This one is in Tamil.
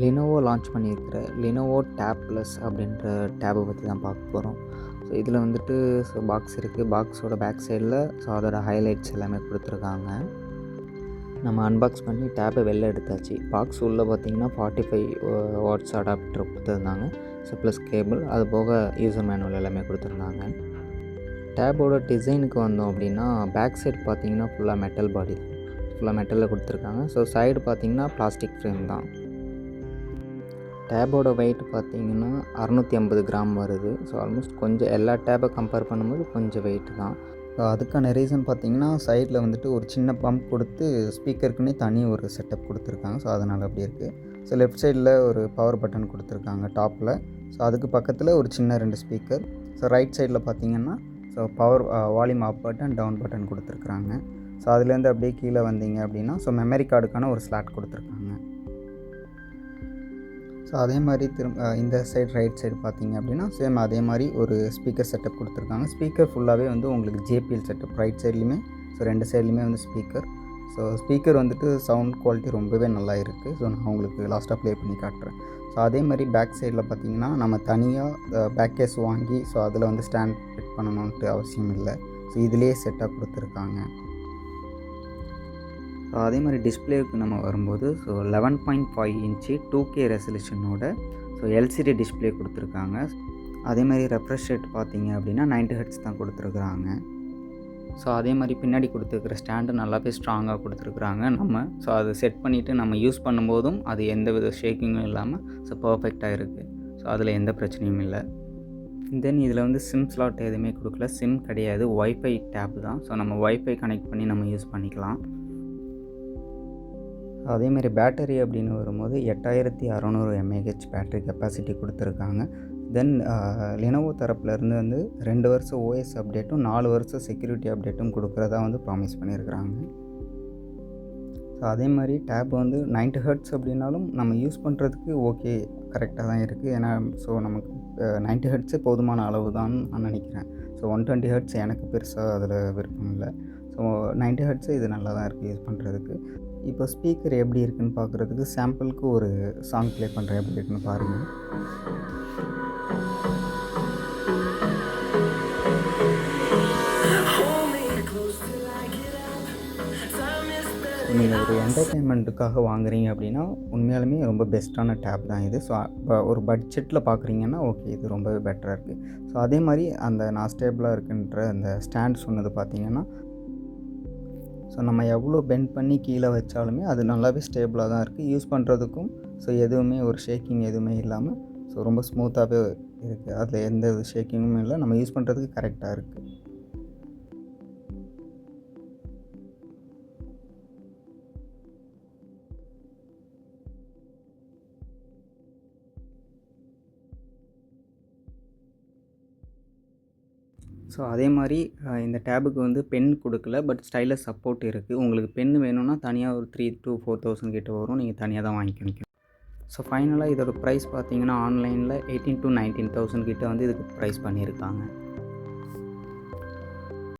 லினோவோ லான்ச் பண்ணியிருக்கிற லினோவோ டேப் ப்ளஸ் அப்படின்ற டேபை பற்றி தான் பார்க்க போகிறோம். ஸோ இதில் வந்துட்டு பாக்ஸ் இருக்குது. பாக்ஸோட பேக் சைடில் அதோட ஹைலைட்ஸ் எல்லாமே கொடுத்துருக்காங்க. நம்ம அன்பாக்ஸ் பண்ணி டேப்பை வெளில எடுத்தாச்சு. பாக்ஸ் உள்ளே பார்த்திங்கன்னா 45 வாட்ஸ் அடாப்டர் கொடுத்துருந்தாங்க. ஸோ ப்ளஸ் கேபிள், அது போக யூசர் மேனுவல் எல்லாமே கொடுத்துருந்தாங்க. டேபோட டிசைனுக்கு வந்தோம் அப்படின்னா பேக் சைடு பார்த்திங்கன்னா ஃபுல்லாக மெட்டல் பாடி தான், ஃபுல்லாக மெட்டலில் கொடுத்துருக்காங்க. ஸோ சைடு பார்த்திங்கன்னா பிளாஸ்டிக் ஃப்ரேம் தான். டேபோட வெயிட் பார்த்திங்கன்னா 650 கிராம் வருது. ஸோ ஆல்மோஸ்ட் கொஞ்சம் எல்லா டேபை கம்பேர் பண்ணும்போது கொஞ்சம் வெயிட் தான். ஸோ அதுக்கான ரீசன் பார்த்திங்கன்னா சைடில் வந்துட்டு ஒரு சின்ன பம்ப் கொடுத்து ஸ்பீக்கருக்குன்னே தனி ஒரு செட்டப் கொடுத்துருக்காங்க. ஸோ அதனால் அப்படி இருக்குது. ஸோ லெஃப்ட் சைடில் ஒரு பவர் பட்டன் கொடுத்துருக்காங்க டாப்பில். ஸோ அதுக்கு பக்கத்தில் ஒரு சின்ன 2 ஸ்பீக்கர். ஸோ ரைட் சைடில் பார்த்திங்கன்னா so power volume up button down button கொடுத்துருக்குறாங்க. ஸோ அதுலேருந்து அப்படியே கீழே வந்தீங்க அப்படின்னா ஸோ மெமரி கார்டுக்கான ஒரு ஸ்லாட் கொடுத்துருக்காங்க. ஸோ அதே மாதிரி இந்த சைடு ரைட் சைடு பார்த்தீங்க அப்படின்னா சேம் அதே மாதிரி ஒரு ஸ்பீக்கர் செட்டப் கொடுத்துருக்காங்க. ஸ்பீக்கர் ஃபுல்லாகவே வந்து உங்களுக்கு ஜேபிஎல் செட்டப் ரைட் சைட்லேயுமே, ஸோ 2 சைட்லேயுமே வந்து ஸ்பீக்கர். ஸோ ஸ்பீக்கர் வந்துட்டு சவுண்ட் குவாலிட்டி ரொம்பவே நல்லா இருக்குது. ஸோ நான் உங்களுக்கு லாஸ்ட்டாக ப்ளே பண்ணி காட்டுறேன். ஸோ அதே மாதிரி பேக் சைடில் பார்த்திங்கன்னா நம்ம தனியாக பேக் கேஸ் வாங்கி ஸோ அதில் வந்து ஸ்டாண்ட் ஃபிட் பண்ணணுன்ட்டு அவசியம் இல்லை. ஸோ இதிலேயே செட்டாக கொடுத்துருக்காங்க. ஸோ அதே மாதிரி டிஸ்பிளேவுக்கு நம்ம வரும்போது ஸோ 11.5 இன்ச்சு 2K ரெசல்யூஷனோட ஸோ எல்சிடி டிஸ்பிளே கொடுத்துருக்காங்க. அதே மாதிரி ரெஃப்ரெஷ் ரேட் பார்த்திங்க அப்படின்னா 90 Hz தான் கொடுத்துருக்குறாங்க. ஸோ அதே மாதிரி பின்னாடி கொடுத்துருக்குற ஸ்டாண்டு நல்லாவே ஸ்ட்ராங்காக கொடுத்துருக்குறாங்க. ஸோ அதை செட் பண்ணிவிட்டு நம்ம யூஸ் பண்ணும்போதும் அது எந்த வித ஷேக்கிங்கும் இல்லாமல் ஸோ பர்ஃபெக்டாக இருக்குது. ஸோ அதில் எந்த பிரச்சனையும் இல்லை. தென் இதில் வந்து சிம் ஸ்லாட் எதுவுமே கொடுக்கல. சிம் கிடையாது, ஒய்ஃபை டேப் தான். ஸோ நம்ம ஒய்ஃபை கனெக்ட் பண்ணி நம்ம யூஸ் பண்ணிக்கலாம். அதேமாதிரி பேட்டரி அப்படின்னு வரும்போது 8600 mAh பேட்டரி கெப்பாசிட்டி கொடுத்துருக்காங்க. தென் லினோவோ தரப்புலேருந்து வந்து 2 வருஷம் ஓஎஸ் அப்டேட்டும் 4 வருஷம் செக்யூரிட்டி அப்டேட்டும் கொடுக்குறதா வந்து ப்ராமிஸ் பண்ணியிருக்கிறாங்க. ஸோ அதே மாதிரி டேப் வந்து 90 Hz அப்படின்னாலும் நம்ம யூஸ் பண்ணுறதுக்கு ஓகே, கரெக்டாக தான் இருக்குது. ஏன்னா ஸோ நமக்கு 90 Hz போதுமான அளவு தான் நான் நினைக்கிறேன். ஸோ 120 Hz எனக்கு பெருசாக அதில் விருப்பம் இல்லை. ஸோ 90 Hz இது நல்லா தான் இருக்குது யூஸ் பண்ணுறதுக்கு. இப்போ ஸ்பீக்கர் எப்படி இருக்குதுன்னு பார்க்குறதுக்கு சாம்பிளுக்கு ஒரு சாங் ப்ளே பண்ணுறேன், எப்படி இருக்குன்னு பாருங்கள். நீங்கள் ஒரு என்டர்டெயின்மெண்ட்டுக்காக வாங்குறீங்க அப்படின்னா உண்மையாலுமே ரொம்ப பெஸ்ட்டான டேப் தான் இது. ஸோ ஒரு பட்ஜெட்டில் பார்க்குறீங்கன்னா ஓகே, இது ரொம்பவே பெட்டராக இருக்குது. ஸோ அதே மாதிரி அந்த நான் ஸ்டேபிளாக இருக்குன்ற அந்த ஸ்டாண்ட் சொன்னது பார்த்திங்கன்னா ஸோ நம்ம எவ்வளோ பெண்ட் பண்ணி கீழே வச்சாலுமே அது நல்லாவே ஸ்டேபிளாக தான் இருக்குது. யூஸ் பண்ணுறதுக்கும் ஸோ எதுவுமே ஒரு ஷேக்கிங் எதுவுமே இல்லாமல் ஸோ ரொம்ப ஸ்மூத்தாகவே இருக்குது. அதில் எந்த ஷேக்கிங்கும் இல்லை. நம்ம யூஸ் பண்ணுறதுக்கு கரெக்டாக இருக்குது. ஸோ அதே மாதிரி இந்த டேபுக்கு வந்து பென் கொடுக்கல, பட் ஸ்டைலஸ் சப்போர்ட் இருக்குது. உங்களுக்கு பென் வேணும்னா தனியாக ஒரு 3,000 to 4,000 கிட்ட வரும். நீங்கள் தனியாக தான் வாங்கிக்கணும். ஸோ ஃபைனலாக இதோட ப்ரைஸ் பார்த்தீங்கன்னா ஆன்லைனில் 18,000 to 19,000 கிட்ட வந்து இதுக்கு ப்ரைஸ் பண்ணியிருக்காங்க.